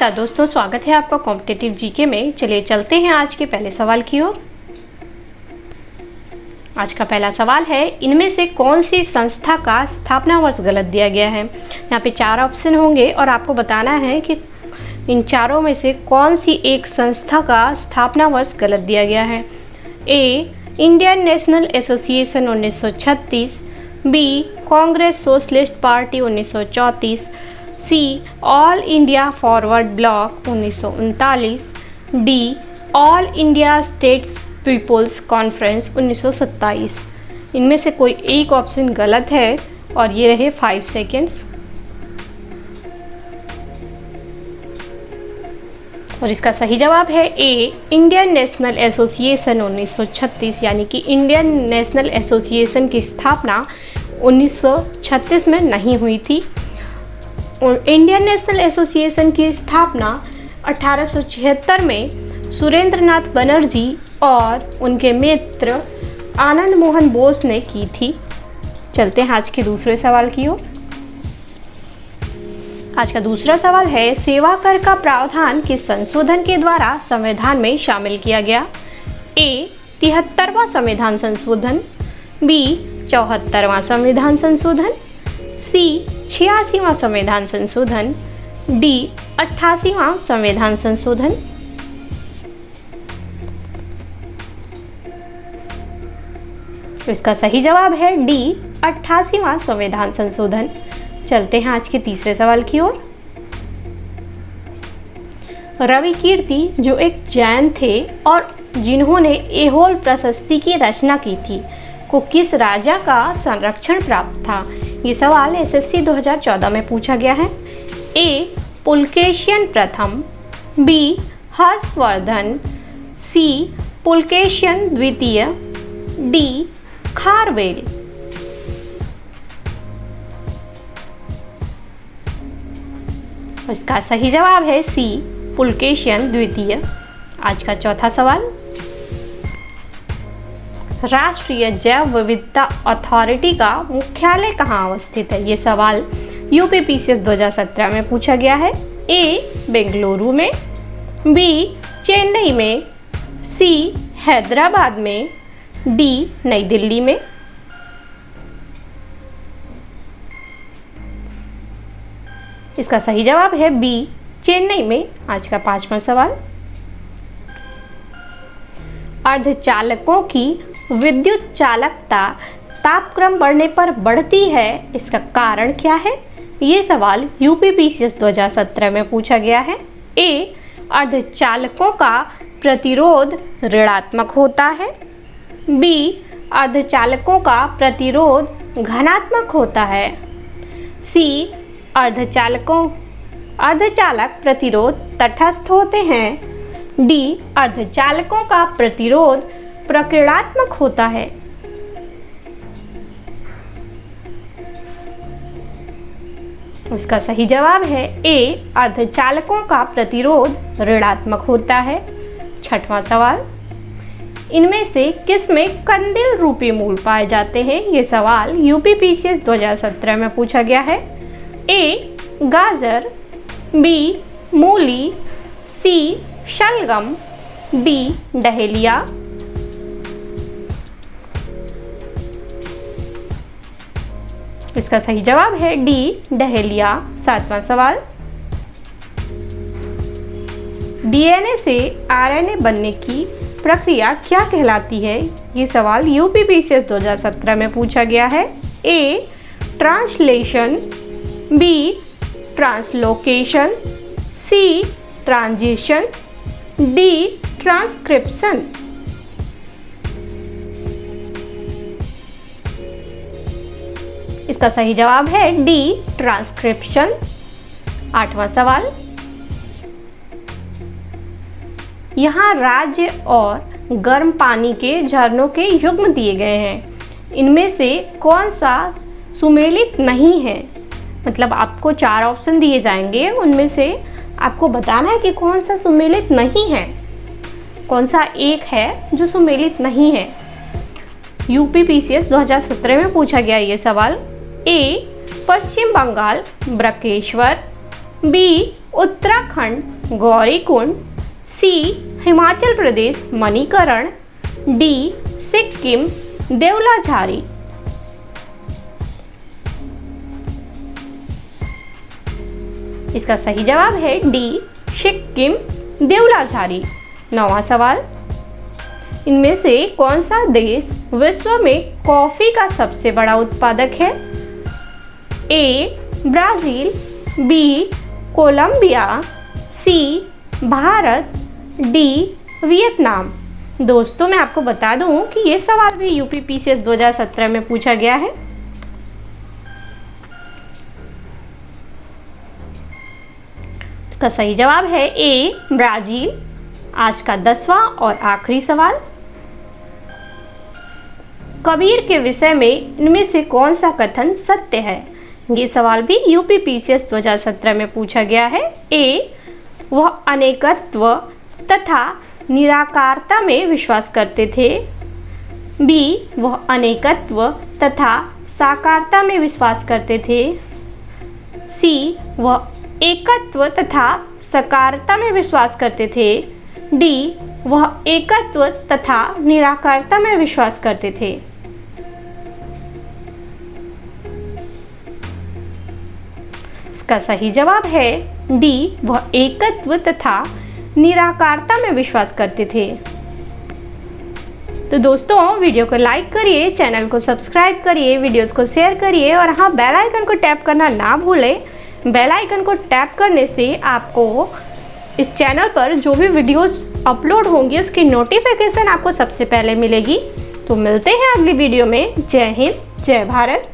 नमस्कार दोस्तों, स्वागत है आपका कॉम्पिटिटिव जीके में। चलिए चलते हैं आज के पहले सवाल की ओर। आज का पहला सवाल है, इनमें से कौन सी संस्था का स्थापना वर्ष गलत दिया गया है। यहाँ पे 4 ऑप्शन होंगे और आपको बताना है कि इन चारों में से कौन सी एक संस्था का स्थापना वर्ष गलत दिया गया है। A, Indian National Association 1936, B, Congress Socialist Party 1934, C, All India Forward Bloc 1939, D, All India States Peoples Conference 1927। इनमें से कोई एक ऑप्शन गलत है और ये रहे 5 सेकेंड्स। और इसका सही जवाब है ए, इंडियन नेशनल एसोसिएशन 1936, यानी कि इंडियन नेशनल एसोसिएशन की स्थापना 1936 में नहीं हुई थी। इंडियन नेशनल एसोसिएशन की स्थापना 1876 में सुरेंद्र नाथ बनर्जी और उनके मित्र आनंद मोहन बोस ने की थी। चलते हैं आज के दूसरे सवाल की ओर। आज का दूसरा सवाल है, सेवा कर का प्रावधान किस संशोधन के द्वारा संविधान में शामिल किया गया। ए, 73वां संविधान संशोधन, बी, 74वां संविधान संशोधन, सी, 86वां संविधान संशोधन, डी, 88वां संविधान संशोधन। तो इसका सही जवाब है डी, 88वां संविधान संशोधन। चलते हैं आज के तीसरे सवाल की ओर। रवि कीर्ति जो एक जैन थे और जिन्होंने एहोल प्रशस्ति की रचना की थी, को किस राजा का संरक्षण प्राप्त था। ये सवाल एसएससी 2014 में पूछा गया है। ए, पुलकेशियन प्रथम, बी, हर्षवर्धन, सी, पुलकेशियन द्वितीय, डी, खारवेल। इसका सही जवाब है सी, पुलकेशियन द्वितीय। आज का चौथा सवाल, राष्ट्रीय जैव विविधता अथॉरिटी का मुख्यालय कहाँ अवस्थित है। ये सवाल यूपीपीसीएस 2017 में पूछा गया है। ए, बेंगलुरु में, बी, चेन्नई में, सी, हैदराबाद में, डी, नई दिल्ली में। इसका सही जवाब है बी, चेन्नई में। आज का 5वां सवाल, अर्धचालकों की विद्युत चालकता तापक्रम बढ़ने पर बढ़ती है, इसका कारण क्या है। ये सवाल यूपीपीसीएस 2017 में पूछा गया है। ए, अर्धचालकों का प्रतिरोध ऋणात्मक होता है, बी, अर्धचालकों का प्रतिरोध घनात्मक होता है, सी, अर्धचालक प्रतिरोध तटस्थ होते हैं, डी, अर्धचालकों का प्रतिरोध प्रकीर्णात्मक होता है। उसका सही जवाब है ए, अर्धचालकों का प्रतिरोध ऋणात्मक होता है। 6वां सवाल, इनमें से किस में कंदिल रूपी मूल पाए जाते हैं। ये सवाल यूपीपीसीएस 2017 में पूछा गया है। ए, गाजर, बी, मूली, सी, शलगम, डी, डहेलिया। इसका सही जवाब है डी, डहेलिया। 7वां सवाल, डीएनए से आरएनए बनने की प्रक्रिया क्या कहलाती है। ये सवाल यूपीपीसीएस 2017 में पूछा गया है। ए, ट्रांसलेशन, बी, ट्रांसलोकेशन, सी, ट्रांजिशन, डी, ट्रांसक्रिप्शन। इसका सही जवाब है डी, ट्रांसक्रिप्शन। 8वां सवाल, यहाँ राज्य और गर्म पानी के झरनों के युग्म दिए गए हैं। इनमें से कौन सा सुमेलित नहीं है। मतलब आपको 4 ऑप्शन दिए जाएंगे, उनमें से आपको बताना है कि कौन सा सुमेलित नहीं है, कौन सा एक है जो सुमेलित नहीं है। यूपीपीसीएस 2017 में पूछा गया ये सवाल। ए, पश्चिम बंगाल ब्रकेश्वर, बी, उत्तराखंड गौरीकुंड, सी हिमाचल प्रदेश मणिकरण, डी सिक्किम देवलाझारी। इसका सही जवाब है डी सिक्किम देवलाझारी। 9वां सवाल, इनमें से कौन सा देश विश्व में कॉफी का सबसे बड़ा उत्पादक है? ए ब्राज़ील, बी कोलंबिया, सी भारत, डी वियतनाम। दोस्तों मैं आपको बता दूं कि ये सवाल भी यूपी पीसीएस 2017 में पूछा गया है। इसका सही जवाब है ए ब्राज़ील। आज का 10वां और आखिरी सवाल, कबीर के विषय में इनमें से कौन सा कथन सत्य है? ये सवाल भी यूपी पीसीएस 2017 में पूछा गया है। ए वह अनेकत्व तथा निराकारता में विश्वास करते थे, बी वह अनेकत्व तथा साकारता में विश्वास करते थे, सी वह एकत्व तथा सकारता में विश्वास करते थे, डी वह एकत्व तथा निराकारता में विश्वास करते थे। इसका सही जवाब है डी वह एकत्व तथा निराकारता में विश्वास करते थे। तो दोस्तों वीडियो को लाइक करिए, चैनल को सब्सक्राइब करिए, वीडियोस को शेयर करिए और हाँ बेल आइकन को टैप करना ना भूलें। बेल आइकन को टैप करने से आपको इस चैनल पर जो भी वीडियोस अपलोड होंगी उसकी नोटिफिकेशन आपको सबसे पहले मिलेगी। तो मिलते हैं अगली वीडियो में। जय हिंद, जय भारत।